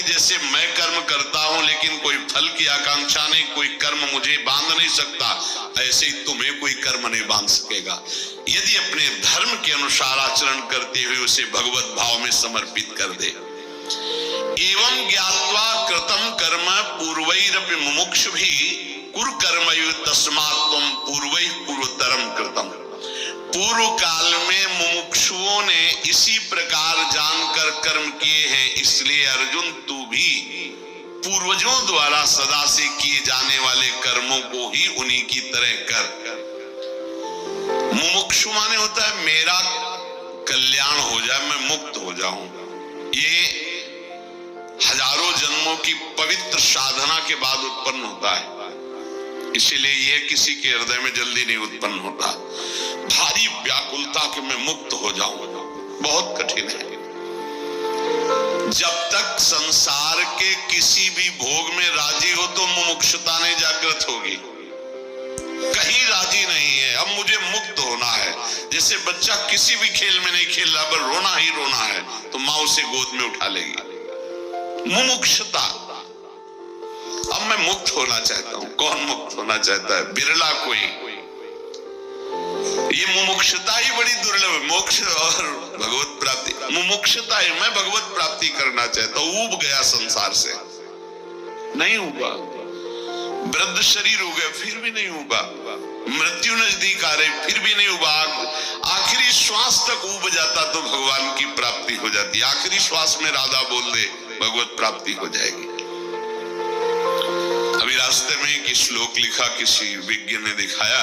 कि जैसे मैं कर्म करता हूं लेकिन कोई फल की आकांक्षा नहीं, कोई कर्म मुझे बांध नहीं सकता, ऐसे ही तुम्हें कोई कर्म नहीं बांध सकेगा यदि अपने धर्म के अनुसार आचरण करते हुए उसे भगवत भाव में समर्पित कर दे। एवं ज्ञात्वा कृतम कर्म पूर्वैरपि मुमुक्षुभिः कुरु कर्मयो तस्मात् त्वं पूर्वैः पूर्वतरम कृतम। पूर्व काल में मुमुक्षुओं ने इसी प्रकार जानकर कर्म किए हैं, इसलिए अर्जुन तू भी पूर्वजों द्वारा सदा से किए जाने वाले कर्मों को ही उन्हीं की तरह कर। मुमुक्षु माने होता है मेरा कल्याण हो जाए, मैं मुक्त हो जाऊं। ये हजारों जन्मों की पवित्र साधना के बाद उत्पन्न होता है, इसीलिए यह किसी के हृदय में जल्दी नहीं उत्पन्न होता। भारी व्याकुलता कि मैं मुक्त हो जाऊं बहुत कठिन है। जब तक संसार के किसी भी भोग में राजी हो तो मुमुक्षुता नहीं जागृत होगी। कहीं राजी नहीं है, अब मुझे मुक्त होना है। जैसे बच्चा किसी भी खेल में नहीं खेल रहा, पर रोना ही रोना है तो माँ उसे गोद में उठा लेगी। मुमुक्षुता, अब मैं मुक्त होना चाहता हूं। कौन मुक्त होना चाहता है? बिरला कोई। ये मुमुक्षुता ही बड़ी दुर्लभ है। मोक्ष और भगवत प्राप्ति, मुमुक्षुता है मैं भगवत प्राप्ति करना चाहता हूं, ऊब गया संसार से, नहीं उबा। वृद्ध शरीर हो गए फिर भी नहीं उबा, मृत्यु नजदीक आ रही फिर भी नहीं उबा। आखिरी श्वास तक उब जाता तो भगवान की प्राप्ति हो जाती। आखिरी श्वास में राधा बोल दे भगवत प्राप्ति हो जाएगी। अभी रास्ते में एक श्लोक लिखा, किसी विज्ञ ने दिखाया,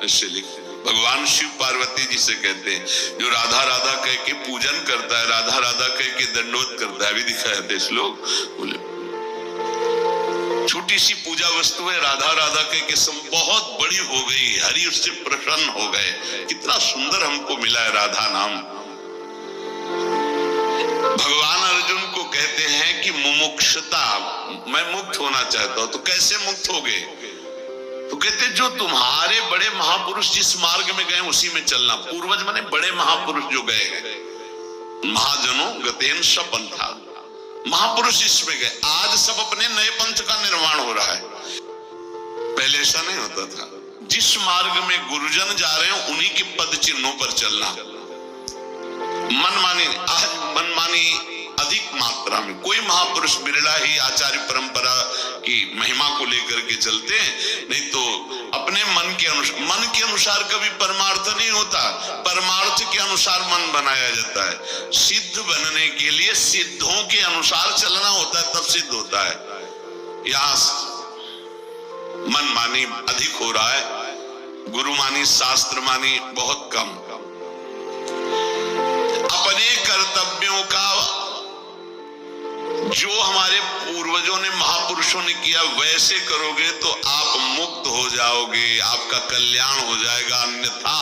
ऐसे लिखा, भगवान शिव पार्वती जी से कहते हैं जो राधा राधा कह के पूजन करता है, राधा राधा कह के दंडोत करता है। अभी दिखाया था श्लोक, बोले छोटी सी पूजा वस्तु है, राधा राधा कह के बहुत बड़ी हो गई, हरि उससे प्रसन्न हो गए। कितना सुंदर हमको मिला है राधा नाम। भगवान अर्जुन को कहते हैं कि मुमुक्षुता, मैं मुक्त होना चाहता हूं। तो कैसे मुक्त होगे? तो कहते जो तुम्हारे बड़े महापुरुष जिस मार्ग में गए उसी में चलना। पूर्वज माने बड़े महापुरुष जो गए हैं, महाजनों गतेन सपंथा, महापुरुष इसमें गए। आज सब अपने नए पंथ का निर्माण हो रहा है, पहले ऐसा नहीं होता था। जिस मार्ग में गुरुजन जा रहे हैं उन्हीं के पद चिन्हों पर चलना। मनमानी, आज मनमानी अधिक मात्रा में, कोई महापुरुष बिरला ही आचार्य परंपरा की महिमा को लेकर के चलते हैं, नहीं तो अपने मन के अनुसार कभी परमार्थ नहीं होता। परमार्थ के अनुसार मन बनाया जाता है। सिद्ध बनने के लिए सिद्धों के अनुसार चलना होता है, तब सिद्ध होता है। यहाँ मनमानी अधिक हो रहा है, गुरुमानी शास्त्र मानी बहुत कम। अपने कर्तव्यों का जो हमारे पूर्वजों ने महापुरुषों ने किया वैसे करोगे तो आप मुक्त हो जाओगे, आपका कल्याण हो जाएगा। अन्यथा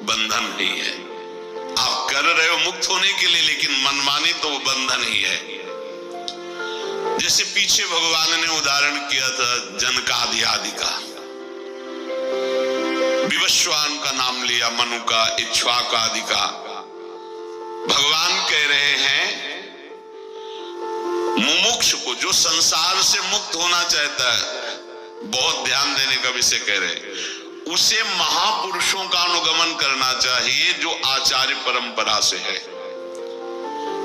बंधन नहीं है। आप कर रहे हो मुक्त होने के लिए, लेकिन मनमानी तो वो बंधन ही है। जैसे पीछे भगवान ने उदाहरण किया था जनकादि आदि का, विवस्वान का नाम लिया, मनु का, इक्ष्वाकु आदि का। भगवान कह रहे हैं मुमुक्ष को, जो संसार से मुक्त होना चाहता है, बहुत ध्यान देने का विषय कह रहे, उसे महापुरुषों का अनुगमन करना चाहिए जो आचार्य परंपरा से है।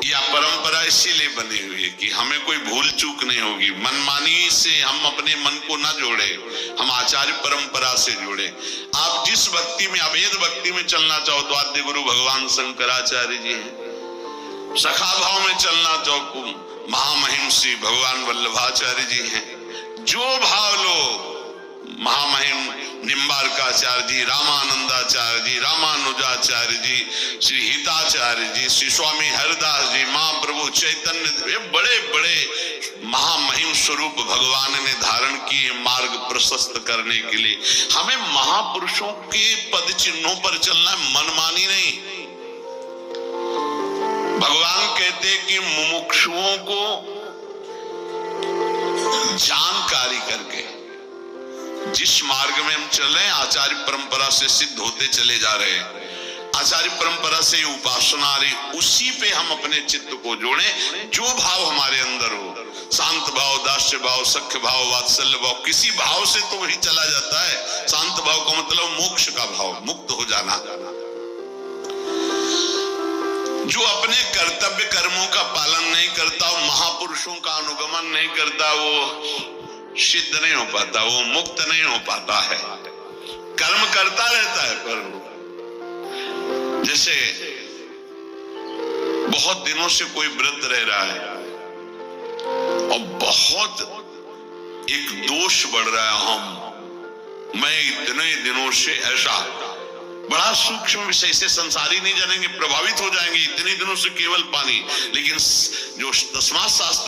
यह परंपरा इसीलिए बनी हुई है कि हमें कोई भूल चूक नहीं होगी। मनमानी से हम अपने मन को ना जोड़े, हम आचार्य परंपरा से जोड़े। आप जिस भक्ति में, अभेद भक्ति में चलना चाहो तो आद्य गुरु भगवान शंकराचार्य जी हैं। सखा भाव में चलना चाहो महामहिम श्री भगवान वल्लभाचार्य जी हैं। जो भाव लो, महामहिम निम्बारकाचार्य जी, रामानंदाचार्य जी, रामानुजाचार्य जी, श्री हिताचार्य जी, श्री स्वामी हरिदास जी, महाप्रभु चैतन्य, ये बड़े बड़े महामहिम स्वरूप भगवान ने धारण किए मार्ग प्रशस्त करने के लिए। हमें महापुरुषों के पद चिन्हों पर चलना है, मनमानी नहीं। भगवान कहते कि मुमुक्षुओं को जानकारी करके जिस मार्ग में हम चल रहे हैं, आचार्य परंपरा से सिद्ध होते चले जा रहे हैं, आचार्य परंपरा से उपासना आ रही, उसी पे हम अपने चित्त को जोड़ें। जो भाव हमारे अंदर हो, शांत भाव, दास्य भाव, सख्य भाव, वात्सल्य भाव, किसी भाव से तो वही चला जाता है। शांत भाव का मतलब मोक्ष का भाव, मुक्त हो जाना। जो अपने कर्तव्य कर्मों का पालन नहीं करता, महापुरुषों का अनुगमन नहीं करता, वो सिद्ध नहीं हो पाता, वो मुक्त नहीं हो पाता है। कर्म करता रहता है, पर जैसे बहुत दिनों से कोई व्रत रह रहा है और बहुत एक दोष बढ़ रहा है, मैं इतने दिनों से ऐसा, बड़ा सूक्ष्म विषय से संसारी नहीं जानेंगे, प्रभावित हो जाएंगे। इतने दिनों से केवल पानी, लेकिन जो दसवां शास्त्र